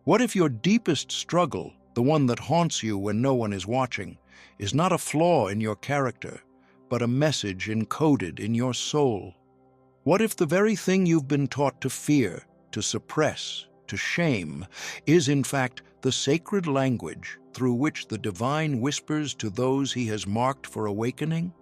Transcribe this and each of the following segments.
What if your deepest struggle, the one that haunts you when no one is watching, is not a flaw in your character, but a message encoded in your soul? What if the very thing you've been taught to fear, to suppress, to shame, is in fact the sacred language through which the divine whispers to those he has marked for awakening?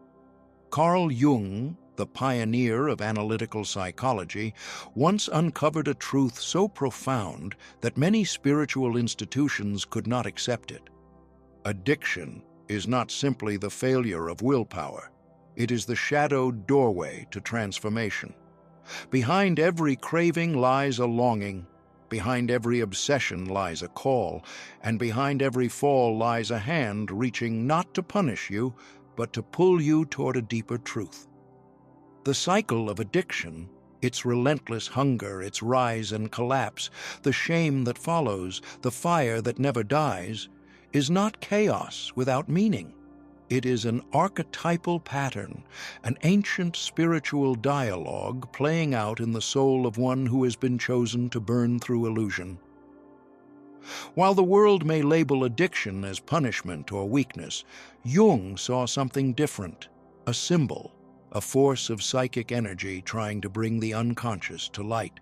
Carl Jung, the pioneer of analytical psychology, once uncovered a truth so profound that many spiritual institutions could not accept it. Addiction is not simply the failure of willpower. It is the shadowed doorway to transformation. Behind every craving lies a longing. Behind every obsession lies a call, and behind every fall lies a hand reaching not to punish you, but to pull you toward a deeper truth. The cycle of addiction, its relentless hunger, its rise and collapse, the shame that follows, the fire that never dies, is not chaos without meaning. It is an archetypal pattern, an ancient spiritual dialogue playing out in the soul of one who has been chosen to burn through illusion. While the world may label addiction as punishment or weakness, Jung saw something different, a symbol, a force of psychic energy trying to bring the unconscious to light.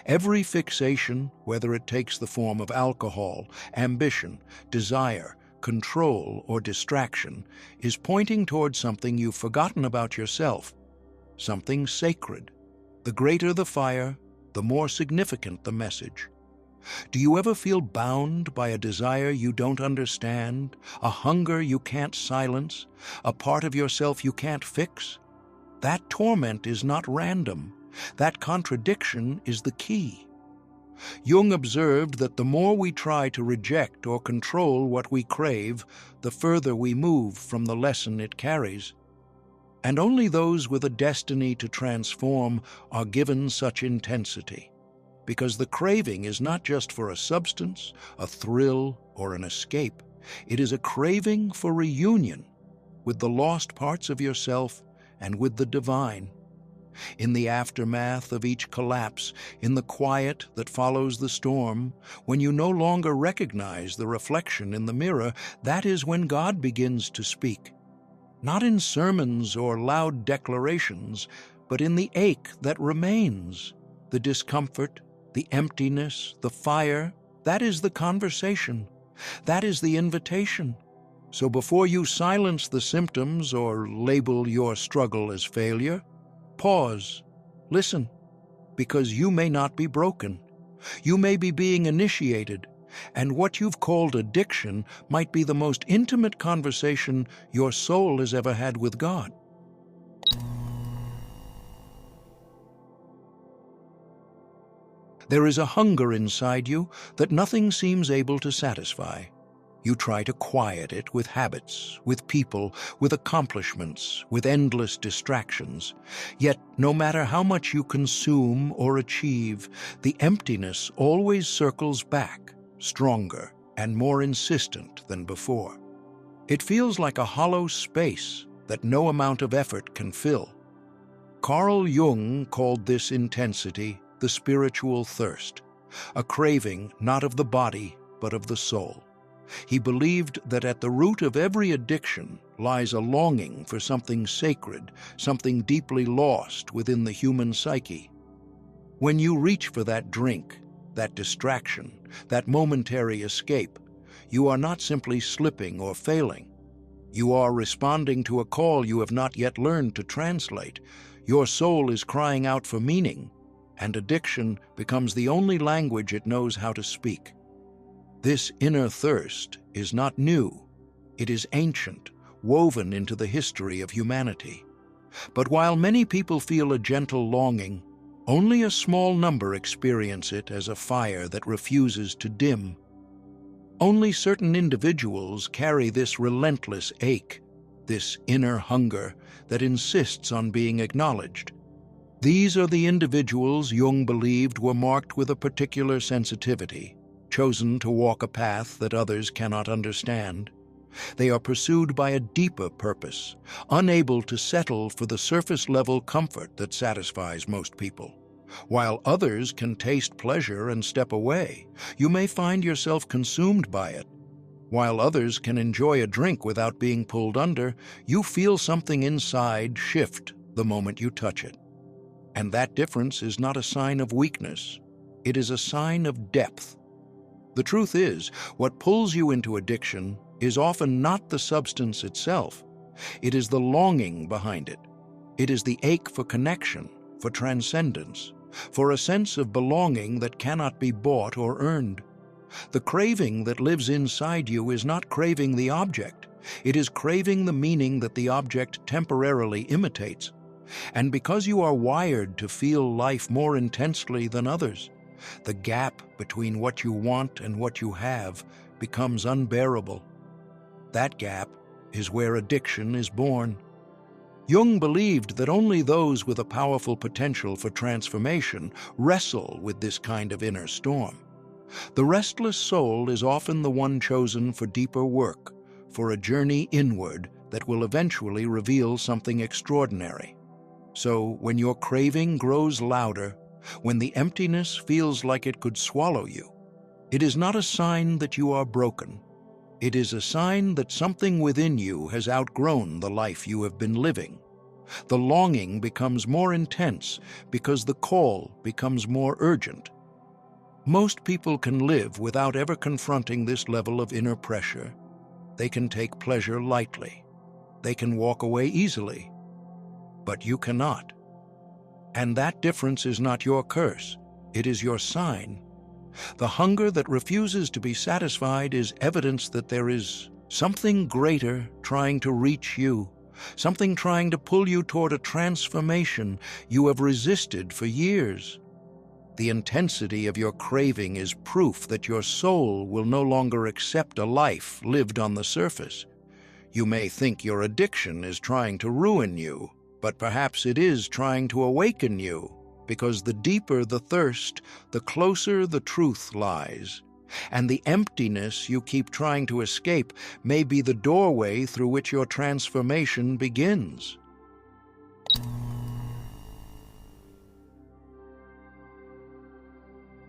Every fixation, whether it takes the form of alcohol, ambition, desire, control, or distraction, is pointing toward something you've forgotten about yourself, something sacred. The greater the fire, the more significant the message. Do you ever feel bound by a desire you don't understand, a hunger you can't silence, a part of yourself you can't fix? That torment is not random. That contradiction is the key. Jung observed that the more we try to reject or control what we crave, the further we move from the lesson it carries. And only those with a destiny to transform are given such intensity. Because the craving is not just for a substance, a thrill, or an escape. It is a craving for reunion with the lost parts of yourself and with the divine. In the aftermath of each collapse, in the quiet that follows the storm, when you no longer recognize the reflection in the mirror, that is when God begins to speak. Not in sermons or loud declarations, but in the ache that remains, the discomfort, the emptiness, the fire. That is the conversation. That is the invitation. So before you silence the symptoms or label your struggle as failure, pause, listen, because you may not be broken. You may be being initiated, and what you've called addiction might be the most intimate conversation your soul has ever had with God. There is a hunger inside you that nothing seems able to satisfy. You try to quiet it with habits, with people, with accomplishments, with endless distractions. Yet, no matter how much you consume or achieve, the emptiness always circles back, stronger and more insistent than before. It feels like a hollow space that no amount of effort can fill. Carl Jung called this intensity the spiritual thirst, a craving not of the body but of the soul. He believed that at the root of every addiction lies a longing for something sacred, something deeply lost within the human psyche. When you reach for that drink, that distraction, that momentary escape, you are not simply slipping or failing. You are responding to a call you have not yet learned to translate. Your soul is crying out for meaning, and addiction becomes the only language it knows how to speak. This inner thirst is not new. It is ancient, woven into the history of humanity. But while many people feel a gentle longing, only a small number experience it as a fire that refuses to dim. Only certain individuals carry this relentless ache, this inner hunger that insists on being acknowledged. These are the individuals Jung believed were marked with a particular sensitivity, chosen to walk a path that others cannot understand. They are pursued by a deeper purpose, unable to settle for the surface-level comfort that satisfies most people. While others can taste pleasure and step away, you may find yourself consumed by it. While others can enjoy a drink without being pulled under, you feel something inside shift the moment you touch it. And that difference is not a sign of weakness. It is a sign of depth. The truth is, what pulls you into addiction is often not the substance itself. It is the longing behind it. It is the ache for connection, for transcendence, for a sense of belonging that cannot be bought or earned. The craving that lives inside you is not craving the object. It is craving the meaning that the object temporarily imitates. And because you are wired to feel life more intensely than others, the gap between what you want and what you have becomes unbearable. That gap is where addiction is born. Jung believed that only those with a powerful potential for transformation wrestle with this kind of inner storm. The restless soul is often the one chosen for deeper work, for a journey inward that will eventually reveal something extraordinary. So, when your craving grows louder, when the emptiness feels like it could swallow you, it is not a sign that you are broken. It is a sign that something within you has outgrown the life you have been living. The longing becomes more intense because the call becomes more urgent. Most people can live without ever confronting this level of inner pressure. They can take pleasure lightly. They can walk away easily. But you cannot. And that difference is not your curse. It is your sign. The hunger that refuses to be satisfied is evidence that there is something greater trying to reach you, something trying to pull you toward a transformation you have resisted for years. The intensity of your craving is proof that your soul will no longer accept a life lived on the surface. You may think your addiction is trying to ruin you, but perhaps it is trying to awaken you, because the deeper the thirst, the closer the truth lies. And the emptiness you keep trying to escape may be the doorway through which your transformation begins.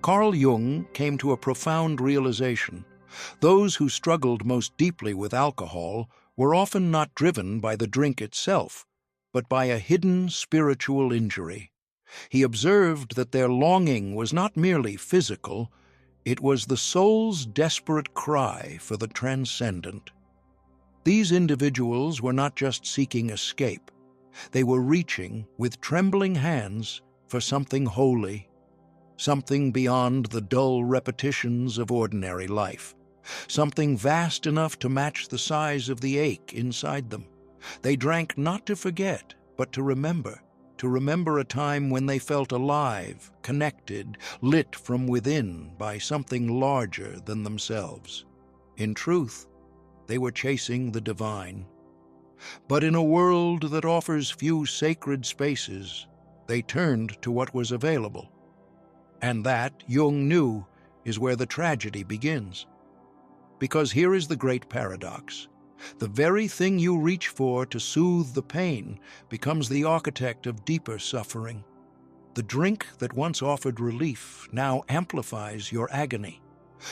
Carl Jung came to a profound realization. Those who struggled most deeply with alcohol were often not driven by the drink itself, but by a hidden spiritual injury. He observed that their longing was not merely physical, it was the soul's desperate cry for the transcendent. These individuals were not just seeking escape, they were reaching, with trembling hands, for something holy, something beyond the dull repetitions of ordinary life, something vast enough to match the size of the ache inside them. They drank not to forget, but to remember a time when they felt alive, connected, lit from within by something larger than themselves. In truth, they were chasing the divine. But in a world that offers few sacred spaces, they turned to what was available. And that, Jung knew, is where the tragedy begins. Because here is the great paradox. The very thing you reach for to soothe the pain becomes the architect of deeper suffering. The drink that once offered relief now amplifies your agony.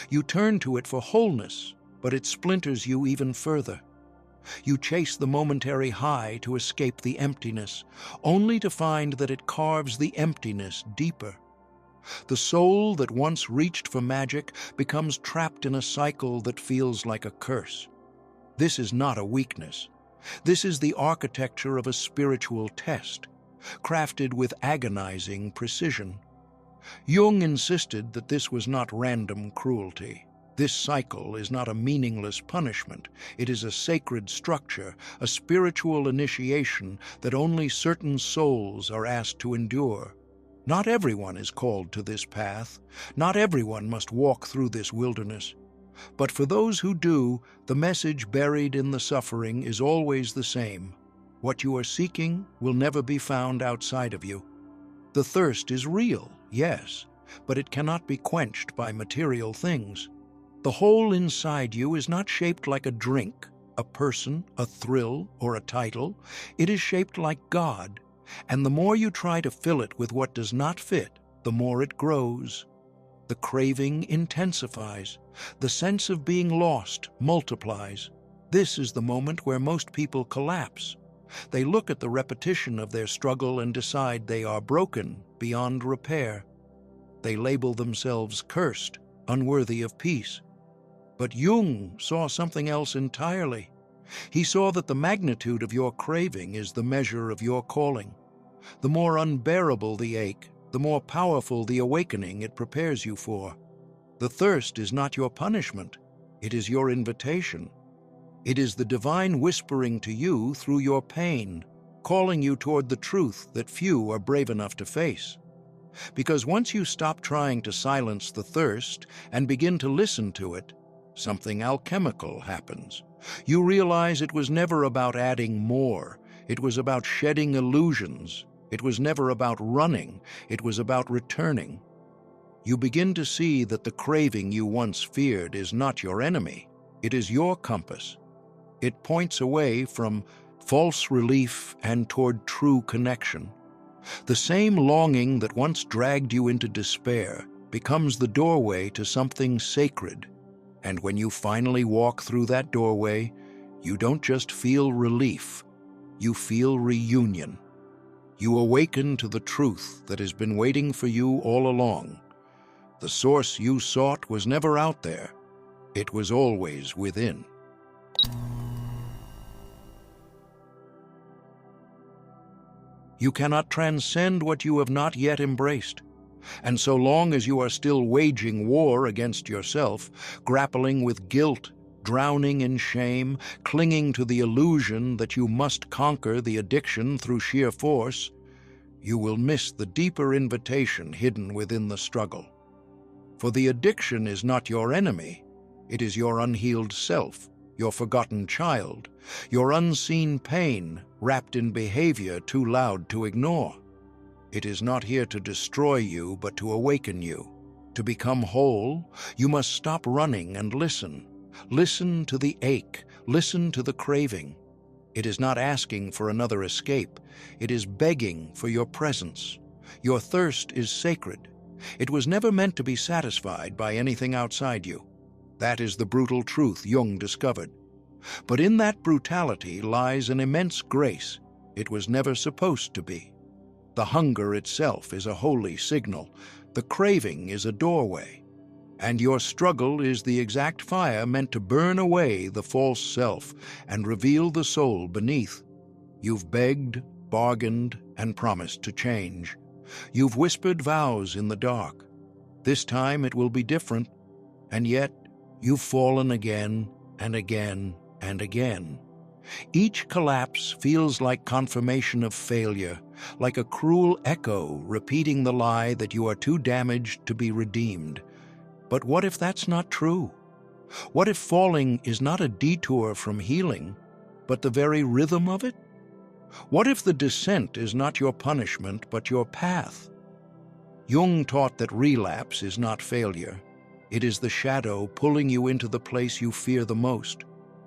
You turn to it for wholeness, but it splinters you even further. You chase the momentary high to escape the emptiness, only to find that it carves the emptiness deeper. The soul that once reached for magic becomes trapped in a cycle that feels like a curse. This is not a weakness. This is the architecture of a spiritual test, crafted with agonizing precision. Jung insisted that this was not random cruelty. This cycle is not a meaningless punishment. It is a sacred structure, a spiritual initiation that only certain souls are asked to endure. Not everyone is called to this path. Not everyone must walk through this wilderness. But for those who do, the message buried in the suffering is always the same. What you are seeking will never be found outside of you. The thirst is real, yes, but it cannot be quenched by material things. The hole inside you is not shaped like a drink, a person, a thrill, or a title. It is shaped like God, and the more you try to fill it with what does not fit, the more it grows. The craving intensifies. The sense of being lost multiplies. This is the moment where most people collapse. They look at the repetition of their struggle and decide they are broken, beyond repair. They label themselves cursed, unworthy of peace. But Jung saw something else entirely. He saw that the magnitude of your craving is the measure of your calling. The more unbearable the ache, the more powerful the awakening it prepares you for. The thirst is not your punishment, it is your invitation. It is the divine whispering to you through your pain, calling you toward the truth that few are brave enough to face. Because once you stop trying to silence the thirst and begin to listen to it, something alchemical happens. You realize it was never about adding more. It was about shedding illusions. It was never about running. It was about returning. You begin to see that the craving you once feared is not your enemy. It is your compass. It points away from false relief and toward true connection. The same longing that once dragged you into despair becomes the doorway to something sacred. And when you finally walk through that doorway, you don't just feel relief, you feel reunion. You awaken to the truth that has been waiting for you all along. The source you sought was never out there. It was always within. You cannot transcend what you have not yet embraced. And so long as you are still waging war against yourself, grappling with guilt, drowning in shame, clinging to the illusion that you must conquer the addiction through sheer force, you will miss the deeper invitation hidden within the struggle. For the addiction is not your enemy, it is your unhealed self, your forgotten child, your unseen pain wrapped in behavior too loud to ignore. It is not here to destroy you, but to awaken you. To become whole, you must stop running and listen. Listen to the ache, listen to the craving. It is not asking for another escape, it is begging for your presence. Your thirst is sacred. It was never meant to be satisfied by anything outside you. That is the brutal truth Jung discovered. But in that brutality lies an immense grace. It was never supposed to be. The hunger itself is a holy signal. The craving is a doorway. And your struggle is the exact fire meant to burn away the false self and reveal the soul beneath. You've begged, bargained, and promised to change. You've whispered vows in the dark. This time it will be different. And yet, you've fallen again and again and again. Each collapse feels like confirmation of failure, like a cruel echo repeating the lie that you are too damaged to be redeemed. But what if that's not true? What if falling is not a detour from healing, but the very rhythm of it? What if the descent is not your punishment, but your path? Jung taught that relapse is not failure. It is the shadow pulling you into the place you fear the most,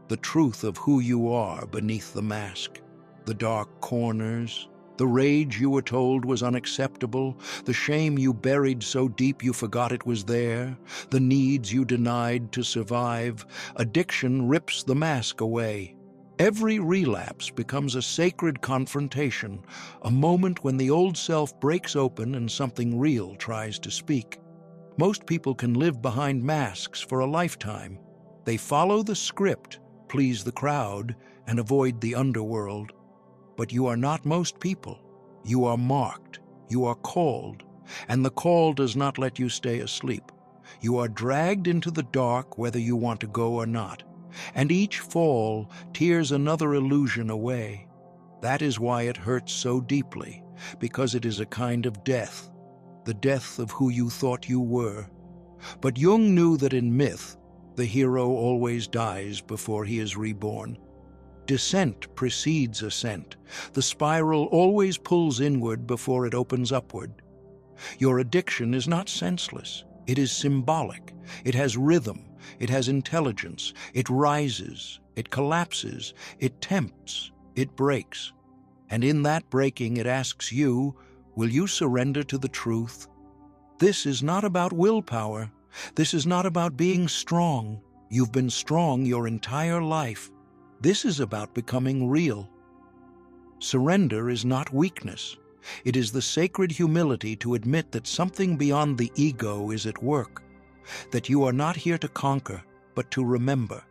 the truth of who you are beneath the mask, the dark corners, the rage you were told was unacceptable, the shame you buried so deep you forgot it was there, the needs you denied to survive. Addiction rips the mask away. Every relapse becomes a sacred confrontation, a moment when the old self breaks open and something real tries to speak. Most people can live behind masks for a lifetime. They follow the script, please the crowd, and avoid the underworld. But you are not most people. You are marked. You are called. And the call does not let you stay asleep. You are dragged into the dark whether you want to go or not. And each fall tears another illusion away. That is why it hurts so deeply, because it is a kind of death, the death of who you thought you were. But Jung knew that in myth, the hero always dies before he is reborn. Descent precedes ascent. The spiral always pulls inward before it opens upward. Your addiction is not senseless. It is symbolic. It has rhythm. It has intelligence. It rises. It collapses. It tempts. It breaks. And in that breaking, it asks you, will you surrender to the truth? This is not about willpower. This is not about being strong. You've been strong your entire life. This is about becoming real. Surrender is not weakness. It is the sacred humility to admit that something beyond the ego is at work, that you are not here to conquer, but to remember.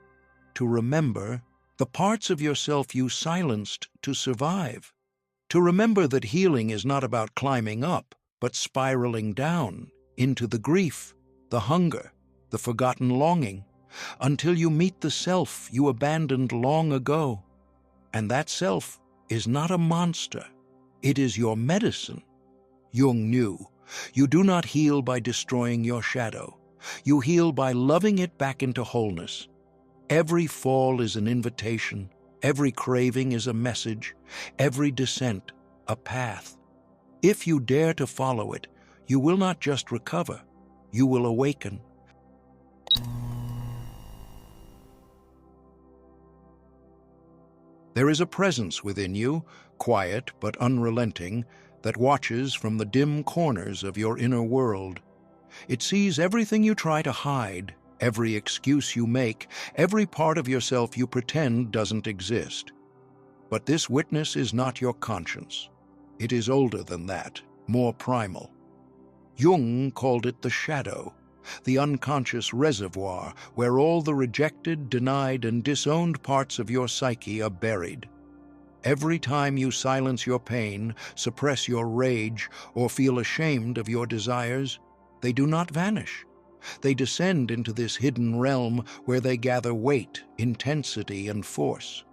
To remember the parts of yourself you silenced to survive. To remember that healing is not about climbing up, but spiraling down into the grief, the hunger, the forgotten longing, until you meet the self you abandoned long ago. And that self is not a monster. It is your medicine. Jung knew, you do not heal by destroying your shadow. You heal by loving it back into wholeness. Every fall is an invitation. Every craving is a message. Every descent, a path. If you dare to follow it, you will not just recover, you will awaken. There is a presence within you, quiet but unrelenting, that watches from the dim corners of your inner world. It sees everything you try to hide, every excuse you make, every part of yourself you pretend doesn't exist. But this witness is not your conscience. It is older than that, more primal. Jung called it the shadow, the unconscious reservoir where all the rejected, denied, and disowned parts of your psyche are buried. Every time you silence your pain, suppress your rage, or feel ashamed of your desires, they do not vanish. They descend into this hidden realm where they gather weight, intensity, and force.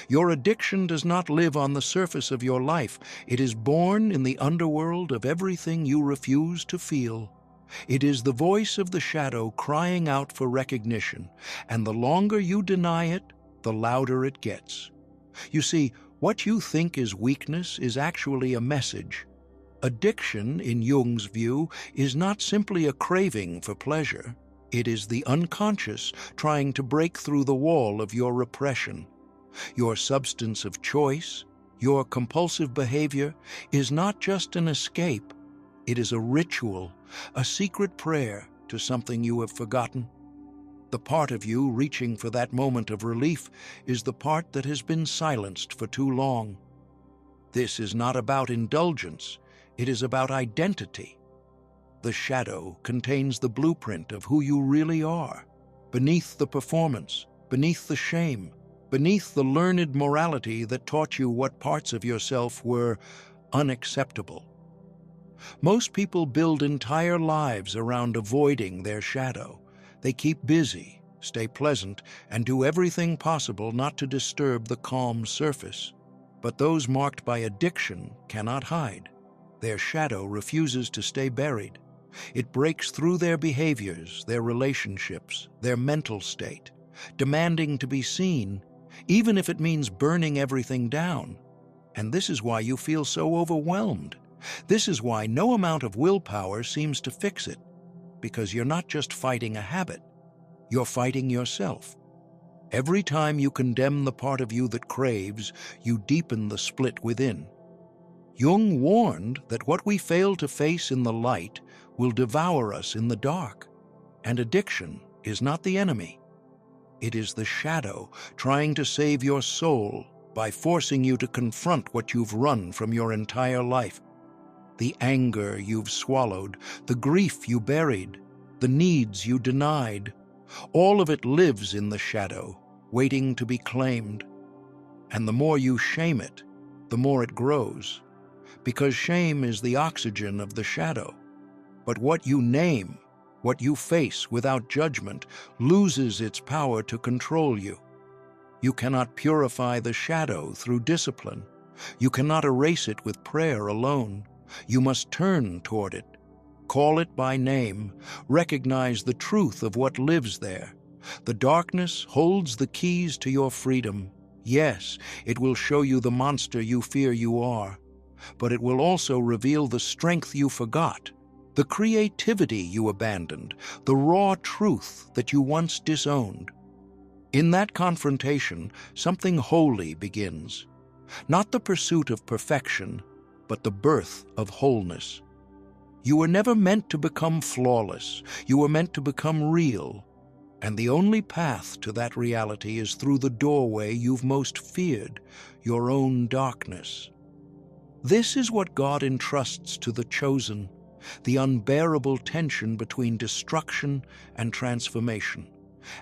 Your addiction does not live on the surface of your life. It is born in the underworld of everything you refuse to feel. It is the voice of the shadow crying out for recognition, and the longer you deny it, the louder it gets. You see, what you think is weakness is actually a message. Addiction, in Jung's view, is not simply a craving for pleasure. It is the unconscious trying to break through the wall of your repression. Your substance of choice, your compulsive behavior, is not just an escape. It is a ritual, a secret prayer to something you have forgotten. The part of you reaching for that moment of relief is the part that has been silenced for too long. This is not about indulgence. It is about identity. The shadow contains the blueprint of who you really are, beneath the performance, beneath the shame, beneath the learned morality that taught you what parts of yourself were unacceptable. Most people build entire lives around avoiding their shadow. They keep busy, stay pleasant, and do everything possible not to disturb the calm surface. But those marked by addiction cannot hide. Their shadow refuses to stay buried. It breaks through their behaviors, their relationships, their mental state, demanding to be seen, even if it means burning everything down. And this is why you feel so overwhelmed. This is why no amount of willpower seems to fix it, because you're not just fighting a habit, you're fighting yourself. Every time you condemn the part of you that craves, you deepen the split within. Jung warned that what we fail to face in the light will devour us in the dark, and addiction is not the enemy. It is the shadow trying to save your soul by forcing you to confront what you've run from your entire life. The anger you've swallowed, the grief you buried, the needs you denied, all of it lives in the shadow, waiting to be claimed. And the more you shame it, the more it grows, because shame is the oxygen of the shadow. But what you name, what you face without judgment, loses its power to control you. You cannot purify the shadow through discipline. You cannot erase it with prayer alone. You must turn toward it, call it by name, recognize the truth of what lives there. The darkness holds the keys to your freedom. Yes, it will show you the monster you fear you are, but it will also reveal the strength you forgot, the creativity you abandoned, the raw truth that you once disowned. In that confrontation, something holy begins, not the pursuit of perfection, but the birth of wholeness. You were never meant to become flawless. You were meant to become real. And the only path to that reality is through the doorway you've most feared, your own darkness. This is what God entrusts to the chosen, the unbearable tension between destruction and transformation.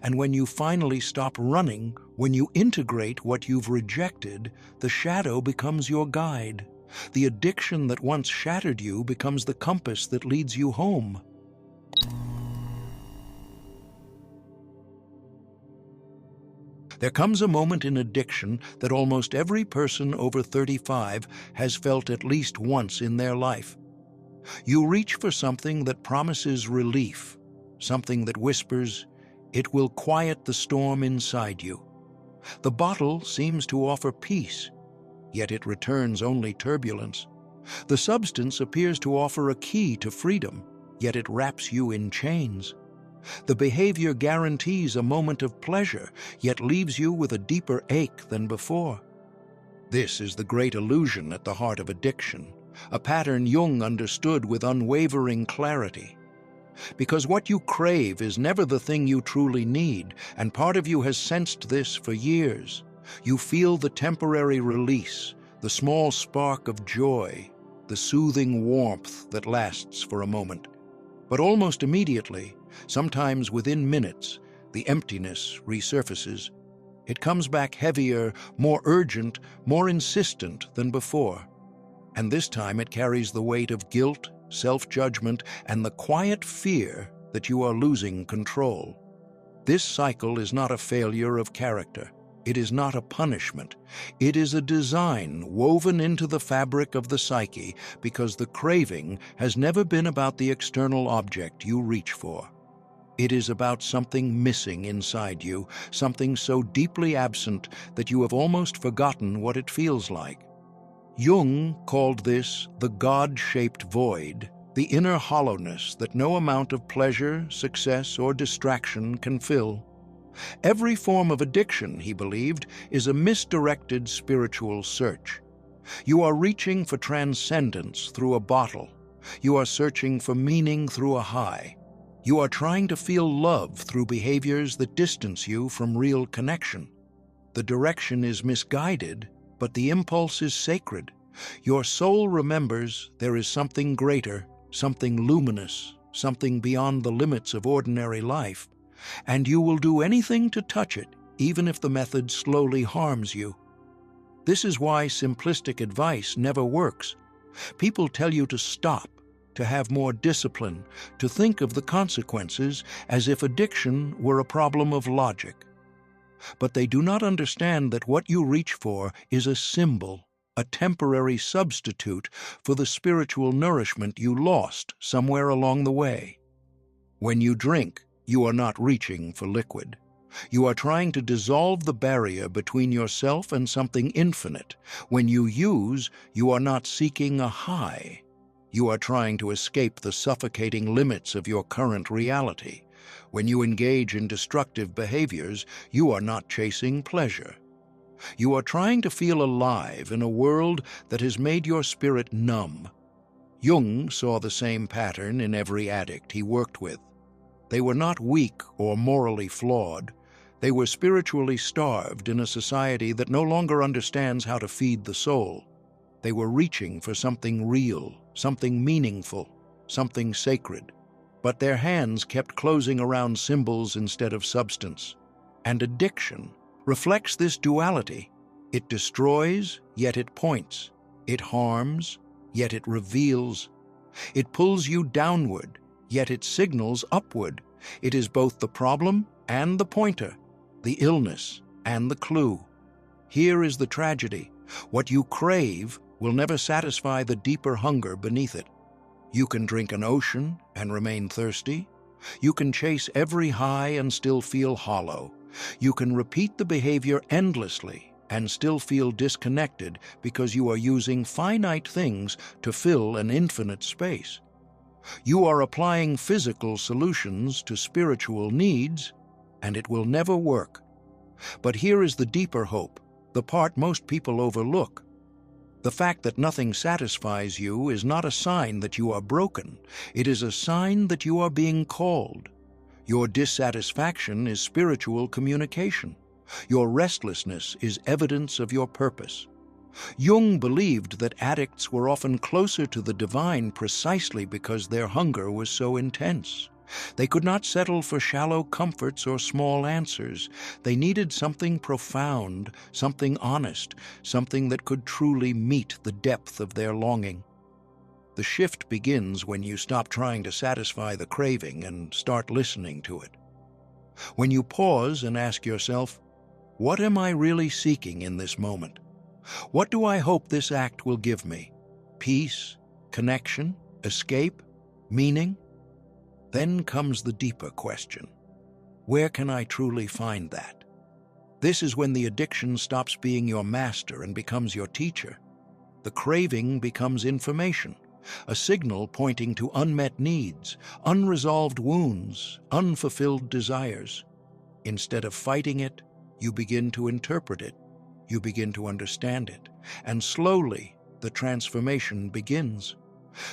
And when you finally stop running, when you integrate what you've rejected, the shadow becomes your guide. The addiction that once shattered you becomes the compass that leads you home. There comes a moment in addiction that almost every person over 35 has felt at least once in their life. You reach for something that promises relief, something that whispers, "It will quiet the storm inside you." The bottle seems to offer peace, yet it returns only turbulence. The substance appears to offer a key to freedom, yet it wraps you in chains. The behavior guarantees a moment of pleasure, yet leaves you with a deeper ache than before. This is the great illusion at the heart of addiction, a pattern Jung understood with unwavering clarity. Because what you crave is never the thing you truly need, and part of you has sensed this for years. You feel the temporary release, the small spark of joy, the soothing warmth that lasts for a moment. But almost immediately, sometimes within minutes, the emptiness resurfaces. It comes back heavier, more urgent, more insistent than before. And this time it carries the weight of guilt, self-judgment, and the quiet fear that you are losing control. This cycle is not a failure of character. It is not a punishment. It is a design woven into the fabric of the psyche because the craving has never been about the external object you reach for. It is about something missing inside you, something so deeply absent that you have almost forgotten what it feels like. Jung called this the God-shaped void, the inner hollowness that no amount of pleasure, success, or distraction can fill. Every form of addiction, he believed, is a misdirected spiritual search. You are reaching for transcendence through a bottle. You are searching for meaning through a high. You are trying to feel love through behaviors that distance you from real connection. The direction is misguided, but the impulse is sacred. Your soul remembers there is something greater, something luminous, something beyond the limits of ordinary life, and you will do anything to touch it, even if the method slowly harms you. This is why simplistic advice never works. People tell you to stop, to have more discipline, to think of the consequences as if addiction were a problem of logic. But they do not understand that what you reach for is a symbol, a temporary substitute for the spiritual nourishment you lost somewhere along the way. When you drink, you are not reaching for liquid. You are trying to dissolve the barrier between yourself and something infinite. When you use, you are not seeking a high. You are trying to escape the suffocating limits of your current reality. When you engage in destructive behaviors, you are not chasing pleasure. You are trying to feel alive in a world that has made your spirit numb. Jung saw the same pattern in every addict he worked with. They were not weak or morally flawed. They were spiritually starved in a society that no longer understands how to feed the soul. They were reaching for something real, something meaningful, something sacred. But their hands kept closing around symbols instead of substance. And addiction reflects this duality. It destroys, yet it points. It harms, yet it reveals. It pulls you downward, yet it signals upward. It is both the problem and the pointer, the illness and the clue. Here is the tragedy. What you crave will never satisfy the deeper hunger beneath it. You can drink an ocean and remain thirsty. You can chase every high and still feel hollow. You can repeat the behavior endlessly and still feel disconnected because you are using finite things to fill an infinite space. You are applying physical solutions to spiritual needs, and it will never work. But here is the deeper hope, the part most people overlook. The fact that nothing satisfies you is not a sign that you are broken. It is a sign that you are being called. Your dissatisfaction is spiritual communication. Your restlessness is evidence of your purpose. Jung believed that addicts were often closer to the divine precisely because their hunger was so intense. They could not settle for shallow comforts or small answers. They needed something profound, something honest, something that could truly meet the depth of their longing. The shift begins when you stop trying to satisfy the craving and start listening to it. When you pause and ask yourself, what am I really seeking in this moment? What do I hope this act will give me? Peace, connection, escape, meaning? Then comes the deeper question. Where can I truly find that? This is when the addiction stops being your master and becomes your teacher. The craving becomes information, a signal pointing to unmet needs, unresolved wounds, unfulfilled desires. Instead of fighting it, you begin to interpret it. You begin to understand it, and slowly the transformation begins.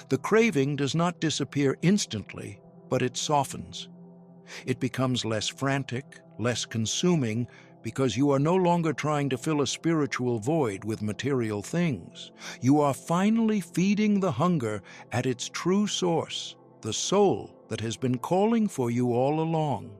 The craving does not disappear instantly, but it softens. It becomes less frantic, less consuming, because you are no longer trying to fill a spiritual void with material things. You are finally feeding the hunger at its true source, the soul that has been calling for you all along.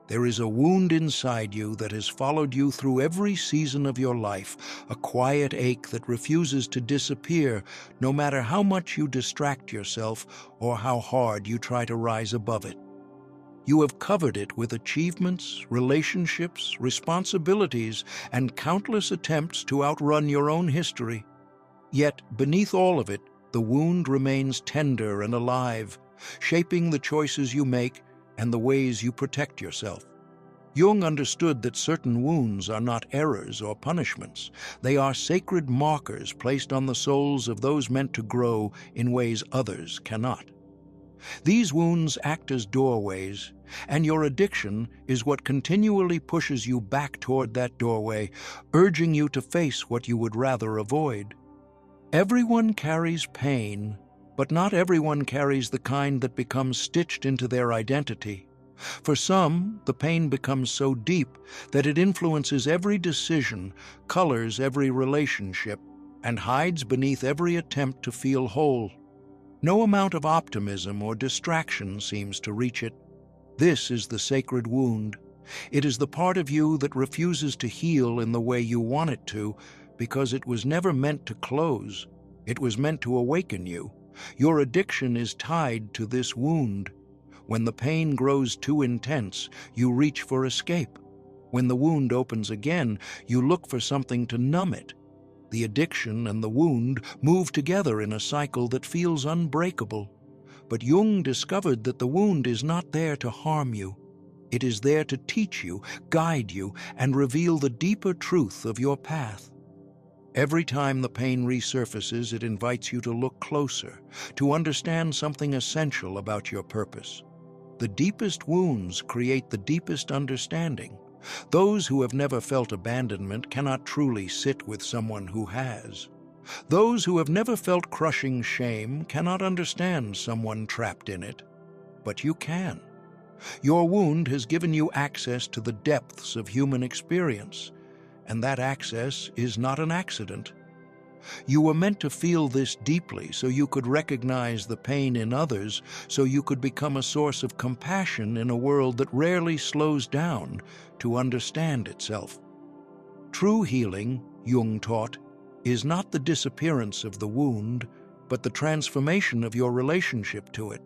There is a wound inside you that has followed you through every season of your life, a quiet ache that refuses to disappear, no matter how much you distract yourself or how hard you try to rise above it. You have covered it with achievements, relationships, responsibilities, and countless attempts to outrun your own history. Yet, beneath all of it, the wound remains tender and alive, shaping the choices you make and the ways you protect yourself. Jung understood that certain wounds are not errors or punishments. They are sacred markers placed on the souls of those meant to grow in ways others cannot. These wounds act as doorways, and your addiction is what continually pushes you back toward that doorway, urging you to face what you would rather avoid. Everyone carries pain, but not everyone carries the kind that becomes stitched into their identity. For some, the pain becomes so deep that it influences every decision, colors every relationship, and hides beneath every attempt to feel whole. No amount of optimism or distraction seems to reach it. This is the sacred wound. It is the part of you that refuses to heal in the way you want it to, because it was never meant to close. It was meant to awaken you. Your addiction is tied to this wound. When the pain grows too intense, you reach for escape. When the wound opens again, you look for something to numb it. The addiction and the wound move together in a cycle that feels unbreakable. But Jung discovered that the wound is not there to harm you. It is there to teach you, guide you, and reveal the deeper truth of your path. Every time the pain resurfaces, it invites you to look closer, to understand something essential about your purpose. The deepest wounds create the deepest understanding. Those who have never felt abandonment cannot truly sit with someone who has. Those who have never felt crushing shame cannot understand someone trapped in it. But you can. Your wound has given you access to the depths of human experience, and that access is not an accident. You were meant to feel this deeply so you could recognize the pain in others, so you could become a source of compassion in a world that rarely slows down to understand itself. True healing, Jung taught, is not the disappearance of the wound, but the transformation of your relationship to it.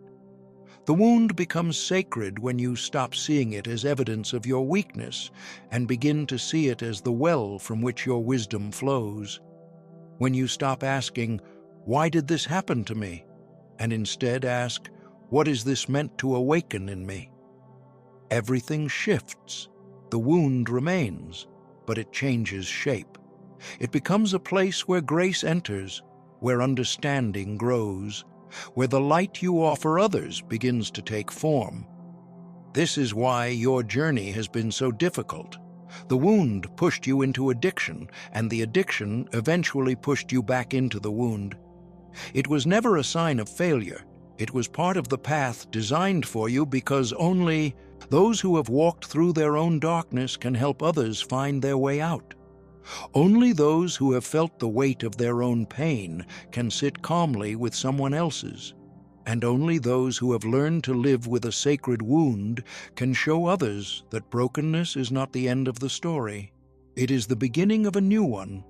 The wound becomes sacred when you stop seeing it as evidence of your weakness and begin to see it as the well from which your wisdom flows. When you stop asking, "Why did this happen to me?" and instead ask, "What is this meant to awaken in me?" Everything shifts. The wound remains, but it changes shape. It becomes a place where grace enters, where understanding grows, where the light you offer others begins to take form. This is why your journey has been so difficult. The wound pushed you into addiction, and the addiction eventually pushed you back into the wound. It was never a sign of failure. It was part of the path designed for you, because only those who have walked through their own darkness can help others find their way out. Only those who have felt the weight of their own pain can sit calmly with someone else's. And only those who have learned to live with a sacred wound can show others that brokenness is not the end of the story. It is the beginning of a new one.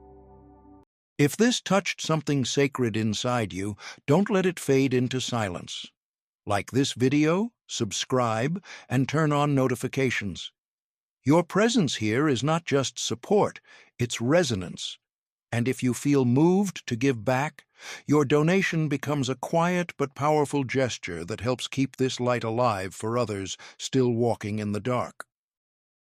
If this touched something sacred inside you, don't let it fade into silence. Like this video, subscribe, and turn on notifications. Your presence here is not just support, it's resonance. And if you feel moved to give back, your donation becomes a quiet but powerful gesture that helps keep this light alive for others still walking in the dark.